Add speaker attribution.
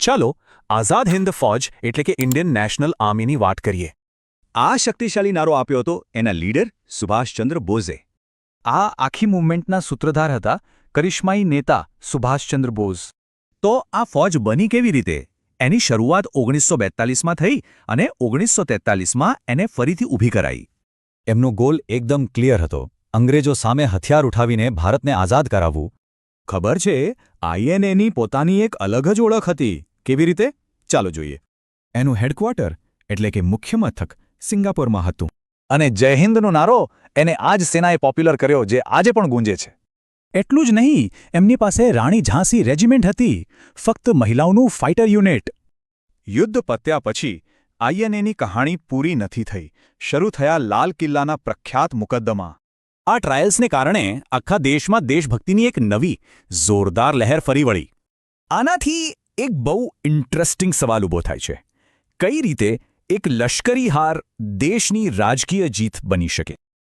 Speaker 1: ચાલો આઝાદ હિન્દ ફૌજ એટલે કે ઇન્ડિયન નેશનલ આર્મીની વાત કરીએ.
Speaker 2: આ શક્તિશાળી નારો આપ્યો હતો એના લીડર સુભાષચંદ્ર બોઝે.
Speaker 3: આ આખી મૂવમેન્ટના સૂત્રધાર હતા કરિશ્માઈ નેતા સુભાષચંદ્ર બોઝ.
Speaker 2: તો આ ફૌજ બની કેવી રીતે? એની શરૂઆત 1942માં થઈ અને 1943માં એને ફરીથી ઊભી કરાઈ.
Speaker 4: એમનો ગોલ એકદમ ક્લિયર હતો: અંગ્રેજો સામે હથિયાર ઉઠાવીને ભારતને આઝાદ કરાવવું.
Speaker 2: ખબર છે, આઈએનએની પોતાની એક અલગ જ ઓળખ હતી. કેવી રીતે? ચાલો જોઈએ. એનું હેડક્વાર્ટર એટલે કે મુખ્ય મથક સિંગાપોરમાં હતું.
Speaker 4: અને જય હિન્દનો નારો એને આ જ સેનાએ પોપ્યુલર કર્યો જે આજે પણ ગુંજે છે.
Speaker 2: એટલું જ નહીં, એમની પાસે રાણી ઝાંસી રેજિમેન્ટ હતી, ફક્ત મહિલાઓનું ફાઇટર યુનિટ. યુદ્ધ પત્યા પછી આઈએનએની કહાણી પૂરી નથી થઈ. શરૂ થયા લાલ કિલ્લાના પ્રખ્યાત મુકદ્દમા. આ ટ્રાયલ્સને કારણે આખા દેશમાં દેશભક્તિની એક નવી જોરદાર લહેર ફરી વળી. આનાથી એક બહુ ઇન્ટરેસ્ટિંગ સવાલ ઊભો થાય છે: કઈ રીતે એક લશ્કરી હાર દેશની રાજકીય જીત બની શકે?